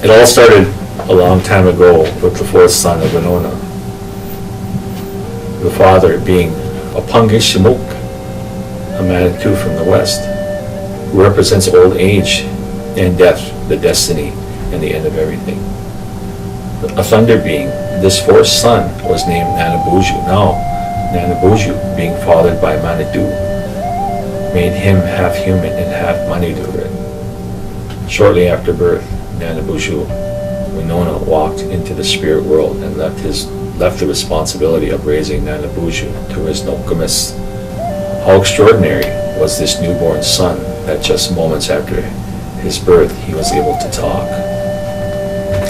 It all started a long time ago with the fourth son of Winona. The father being Apungishimuk, a Manitou from the west, who represents old age and death, the destiny and the end of everything. A thunder being, this fourth son was named Nanabuju. Now, Nanabuju, being fathered by Manitou, made him half human and half Manitou. Shortly after birth, Nanabuju Winona walked into the spirit world and left the responsibility of raising Nanabuju to his Nokomis. How extraordinary was this newborn son that just moments after his birth he was able to talk.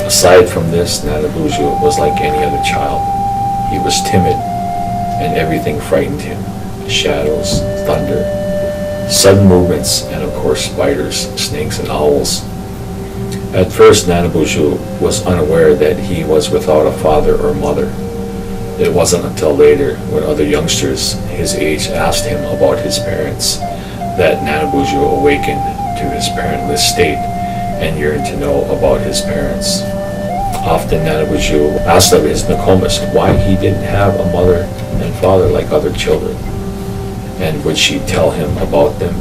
Aside from this, Nanabuju was like any other child. He was timid and everything frightened him. Shadows, thunder, sudden movements, and of course spiders, snakes, and owls. At first, Nanabuju was unaware that he was without a father or mother. It wasn't until later, when other youngsters his age asked him about his parents, that Nanabuju awakened to his parentless state and yearned to know about his parents. Often Nanabuju asked of his Nokomis why he didn't have a mother and father like other children, and would she tell him about them?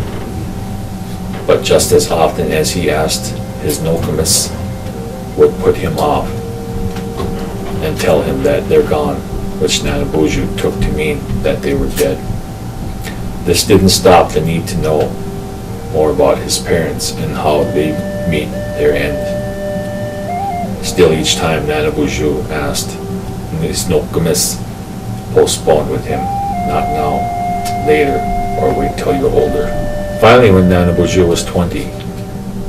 But just as often as he asked, his Nokomis would put him off and tell him that they're gone, which Nanabuju took to mean that they were dead. This didn't stop the need to know more about his parents and how they meet their end. Still, each time Nanabuju asked, his Nokomis postponed with him, not now, later, or wait till you're older. Finally, when Nanabuju was 20,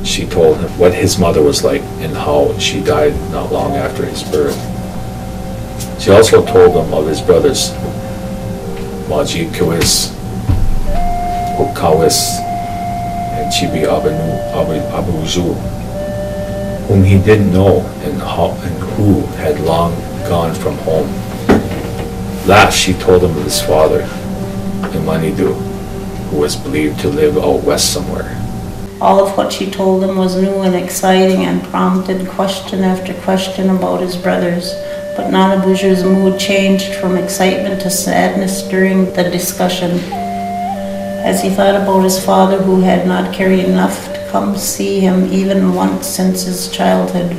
she told him what his mother was like and how she died not long after his birth. She also told him of his brothers, Maji Kawis, Okawis, and Chibi Abuzu, whom he didn't know and who had long gone from home. Last, she told him of his father, Imanidu, who was believed to live out west somewhere. All of what she told him was new and exciting and prompted question after question about his brothers. But Nanabuju's mood changed from excitement to sadness during the discussion, as he thought about his father who had not cared enough to come see him even once since his childhood.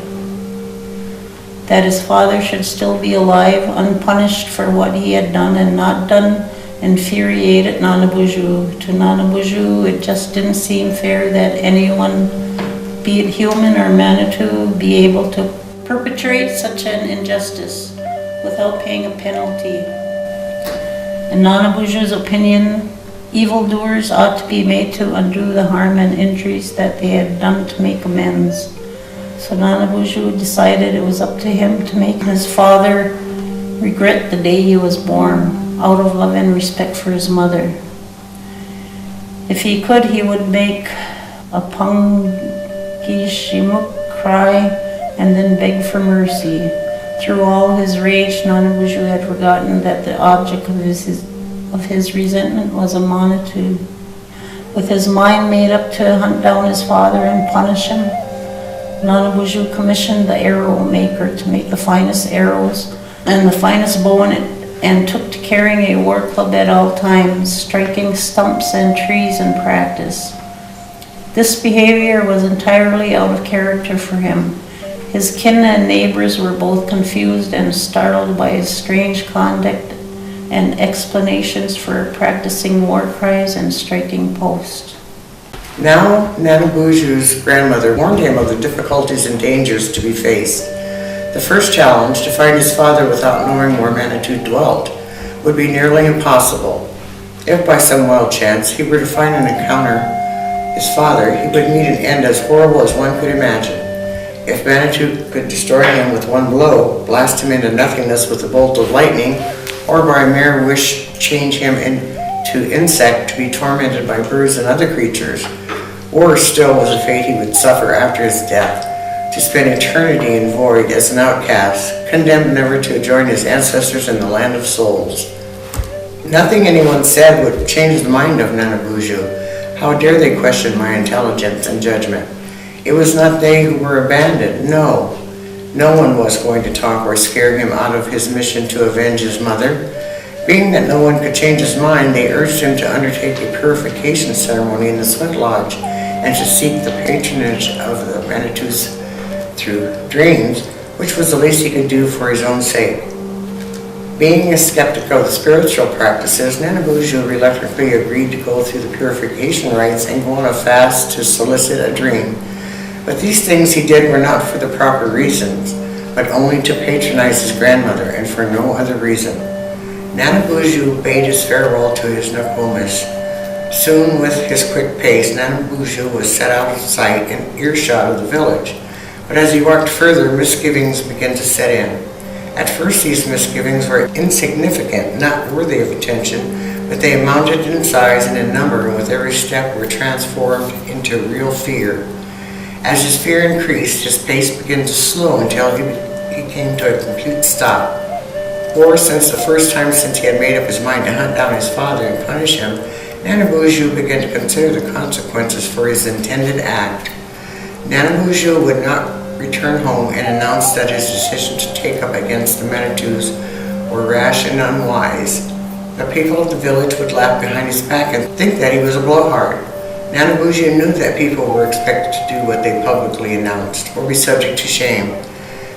That his father should still be alive, unpunished for what he had done and not done, infuriated Nanabuju. To Nanabuju, it just didn't seem fair that anyone, be it human or Manitou, be able to perpetrate such an injustice without paying a penalty. In Nanabuju's opinion, evildoers ought to be made to undo the harm and injuries that they had done to make amends. So Nanabuju decided it was up to him to make his father regret the day he was born, out of love and respect for his mother. If he could, he would make Apungishimuk cry and then beg for mercy. Through all his rage, Nanabuju had forgotten that the object of his resentment was a Manitou. With his mind made up to hunt down his father and punish him, Nanabuju commissioned the arrow maker to make the finest arrows and the finest bow and took to carrying a war club at all times, striking stumps and trees in practice. This behavior was entirely out of character for him. His kin and neighbors were both confused and startled by his strange conduct and explanations for practicing war cries and striking posts. Now, Nanabuju's grandmother warned him of the difficulties and dangers to be faced. The first challenge, to find his father without knowing where Manitou dwelt, would be nearly impossible. If by some wild chance he were to find and encounter his father, he would meet an end as horrible as one could imagine. If Manitou could destroy him with one blow, blast him into nothingness with a bolt of lightning, or by a mere wish change him into insect to be tormented by birds and other creatures, worse still was the fate he would suffer after his death, to spend eternity in void as an outcast, condemned never to join his ancestors in the land of souls. Nothing anyone said would change the mind of Nanabuju. How dare they question my intelligence and judgment? It was not they who were abandoned, no. No one was going to talk or scare him out of his mission to avenge his mother. Being that no one could change his mind, they urged him to undertake a purification ceremony in the sweat lodge and to seek the patronage of the Manitous through dreams, which was the least he could do for his own sake. Being a skeptic of the spiritual practices, Nanabuju reluctantly agreed to go through the purification rites and go on a fast to solicit a dream. But these things he did were not for the proper reasons, but only to patronize his grandmother and for no other reason. Nanabuju bade his farewell to his Nokomis. Soon, with his quick pace, Nanabuju was set out of sight and earshot of the village. But as he walked further, misgivings began to set in. At first, these misgivings were insignificant, not worthy of attention, but they amounted in size and in number, and with every step were transformed into real fear. As his fear increased, his pace began to slow until he came to a complete stop. For since the first time since he had made up his mind to hunt down his father and punish him, Nanabuju began to consider the consequences for his intended act. Nanabuju would not return home and announced that his decision to take up against the Manitous were rash and unwise. The people of the village would laugh behind his back and think that he was a blowhard. Nanabuju knew that people were expected to do what they publicly announced or be subject to shame.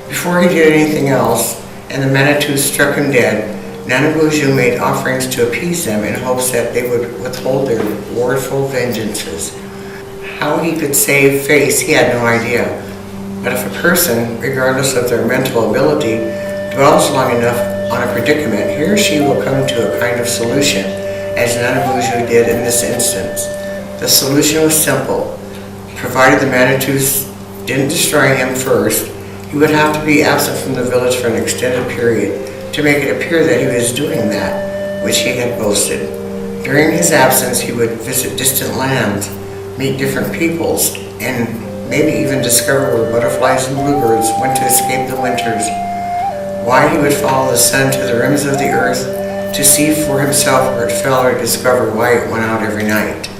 Before he did anything else, and the Manitous struck him dead, Nanabuju made offerings to appease them in hopes that they would withhold their wrathful vengeances. How he could save face, he had no idea. But if a person, regardless of their mental ability, dwells long enough on a predicament, he or she will come to a kind of solution, as Nanabuju did in this instance. The solution was simple. Provided the Manitous didn't destroy him first, he would have to be absent from the village for an extended period to make it appear that he was doing that which he had boasted. During his absence, he would visit distant lands, meet different peoples, and maybe even discover where butterflies and bluebirds went to escape the winters. Why he would follow the sun to the rims of the earth to see for himself where it fell or discover why it went out every night.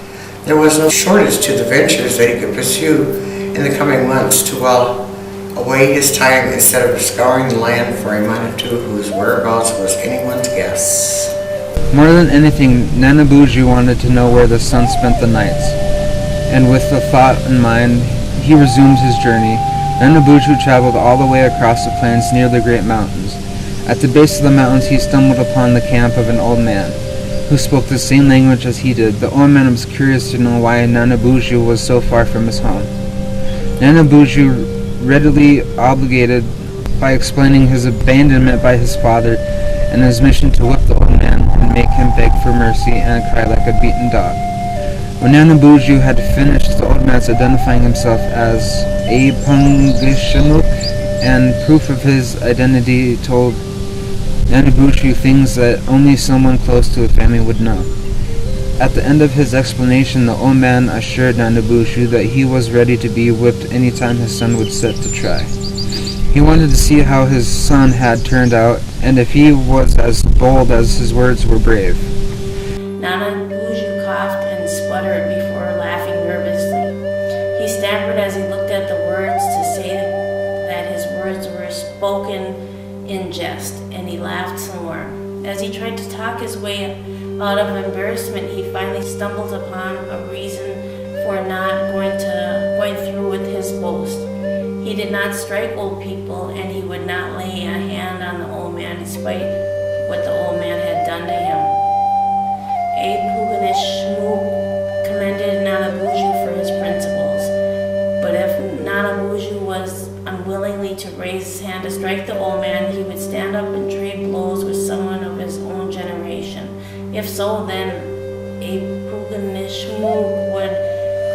There was no shortage to the ventures that he could pursue in the coming months to while away his time instead of scouring the land for a Manitou whose whereabouts was anyone's guess. More than anything, Nanabuju wanted to know where the sun spent the nights, and with the thought in mind, he resumed his journey. Nanabuju traveled all the way across the plains near the great mountains. At the base of the mountains, he stumbled upon the camp of an old man, who spoke the same language as he did. The old man was curious to know why Nanabuju was so far from his home. Nanabuju readily obligated by explaining his abandonment by his father and his mission to whip the old man and make him beg for mercy and cry like a beaten dog. When Nanabuju had finished, the old man identifying himself as a Pungishinuk and proof of his identity told Nanabuju things that only someone close to a family would know. At the end of his explanation, the old man assured Nanabuju that he was ready to be whipped any time his son would set to try. He wanted to see how his son had turned out, and if he was as bold as his words were brave. Nanabuju coughed and sputtered before laughing nervously. He stammered as he looked at the words to say that his words were spoken in jest, and he laughed some more. As he tried to talk his way out of embarrassment, he finally stumbled upon a reason for not going through with his boast. He did not strike old people, and he would not lay a hand on the old man despite what the old man had done to him. Puganishmu commended Nanabuju for his principles, but if Nanabuju was unwillingly to raise his hand to strike the old man, he would stand up and trade blows with someone of his own generation. If so, then Puganishmu would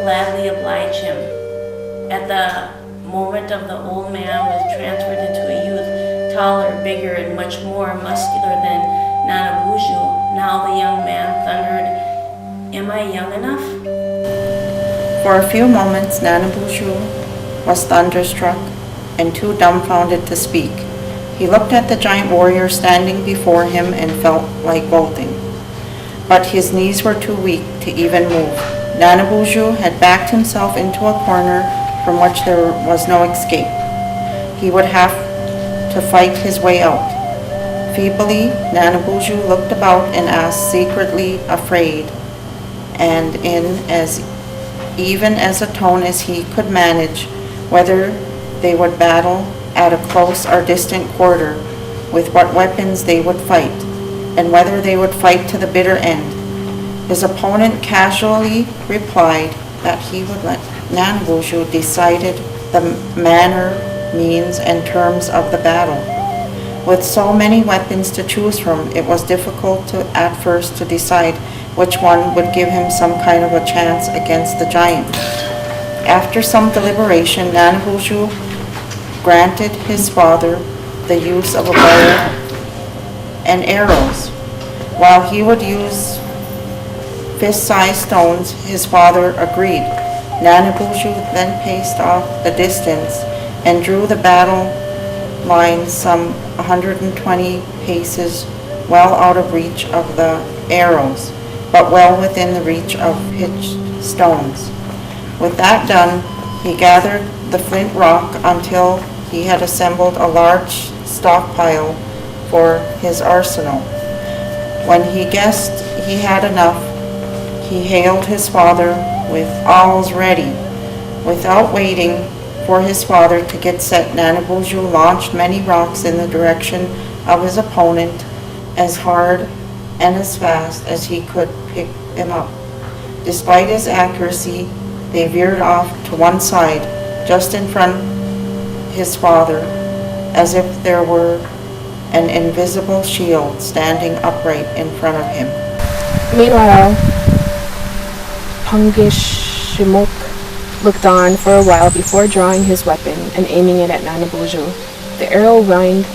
gladly oblige him. At the moment of the old man was transferred into a youth, taller, bigger, and much more muscular than Nanabuju. Now the young man thundered, "Am I young enough?" For a few moments, Nanabuju was thunderstruck and too dumbfounded to speak. He looked at the giant warrior standing before him and felt like bolting. But his knees were too weak to even move. Nanabuju had backed himself into a corner from which there was no escape. He would have to fight his way out. Feebly, Nanabuju looked about and asked, secretly afraid, and in as even as a tone as he could manage, whether they would battle at a close or distant quarter, with what weapons they would fight, and whether they would fight to the bitter end. His opponent casually replied that he would let Nanabuju decided the manner, means, and terms of the battle. With so many weapons to choose from, it was difficult at first to decide which one would give him some kind of a chance against the giant. After some deliberation, Nanabuju granted his father the use of a bow and arrows. While he would use fist-sized stones, his father agreed. Nanabuju then paced off the distance and drew the battle line some 120 paces, well out of reach of the arrows, but well within the reach of pitched stones. With that done, he gathered the flint rock until he had assembled a large stockpile for his arsenal. When he guessed he had enough, he hailed his father with "All's ready." Without waiting for his father to get set, Nanabuju launched many rocks in the direction of his opponent as hard and as fast as he could pick them up. Despite his accuracy, they veered off to one side, just in front of his father, as if there were an invisible shield standing upright in front of him. Meanwhile, Pangishimuk looked on for a while before drawing his weapon and aiming it at Nanabuju. The arrow whined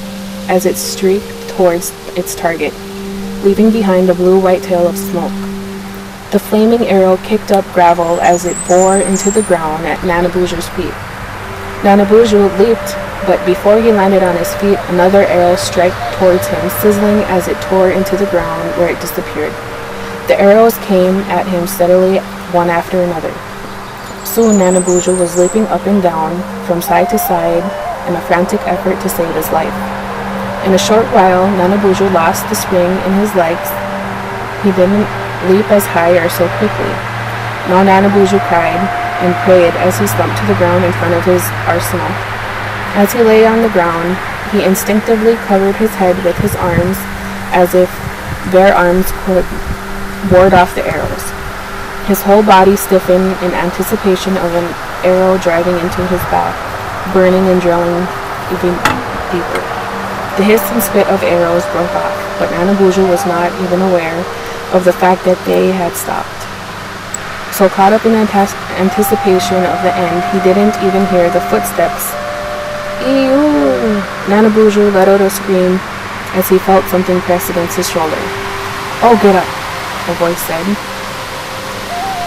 as it streaked towards its target, leaving behind a blue-white tail of smoke. The flaming arrow kicked up gravel as it bore into the ground at Nanabuju's feet. Nanabuju leaped, but before he landed on his feet, another arrow struck towards him, sizzling as it tore into the ground where it disappeared. The arrows came at him steadily, one after another. Soon Nanabuju was leaping up and down, from side to side, in a frantic effort to save his life. In a short while, Nanabuju lost the spring in his legs. He didn't leap as high or so quickly. Now Nanabuju cried and prayed as he slumped to the ground in front of his arsenal. As he lay on the ground, he instinctively covered his head with his arms, as if their arms could ward off the arrows. His whole body stiffened in anticipation of an arrow driving into his back, burning and drilling even deeper. The hiss and spit of arrows broke off, but Nanabuju was not even aware of the fact that they had stopped. So caught up in anticipation of the end, he didn't even hear the footsteps. Ew! Nanabuju let out a scream as he felt something press against his shoulder. "Oh, get up," a voice said.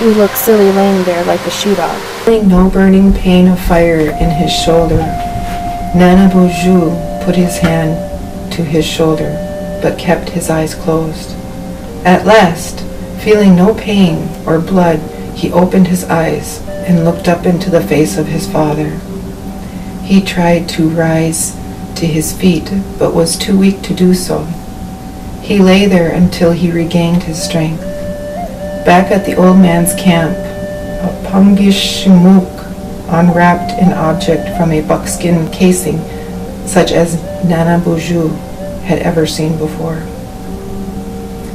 "You look silly laying there like a shoe-dog." Feeling no burning pain of fire in his shoulder, Nanabuju put his hand to his shoulder, but kept his eyes closed. At last, feeling no pain or blood, he opened his eyes and looked up into the face of his father. He tried to rise to his feet, but was too weak to do so. He lay there until he regained his strength. Back at the old man's camp, Pangishimuk unwrapped an object from a buckskin casing, such as Nanabuju had ever seen before.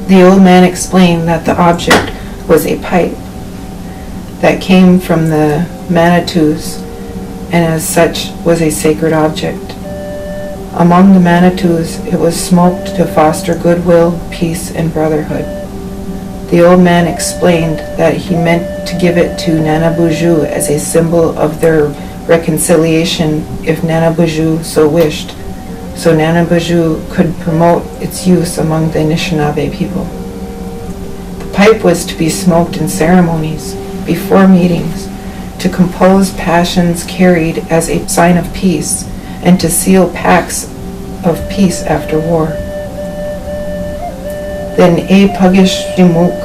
The old man explained that the object was a pipe that came from the Manitous, and as such was a sacred object. Among the Manitous, it was smoked to foster goodwill, peace, and brotherhood. The old man explained that he meant to give it to Nanabuju as a symbol of their reconciliation if Nanabuju so wished, so Nanabuju could promote its use among the Anishinaabe people. The pipe was to be smoked in ceremonies, before meetings, to compose passions carried as a sign of peace, and to seal pacts of peace after war. Then Pangishimuk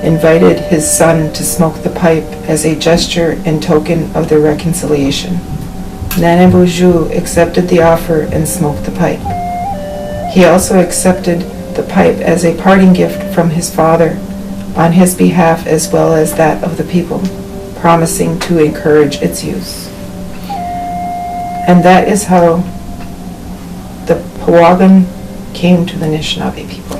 invited his son to smoke the pipe as a gesture in token of their reconciliation. Nana Boozhoo accepted the offer and smoked the pipe. He also accepted the pipe as a parting gift from his father on his behalf as well as that of the people, promising to encourage its use. And that is how the Powagam came to the Anishinaabe people.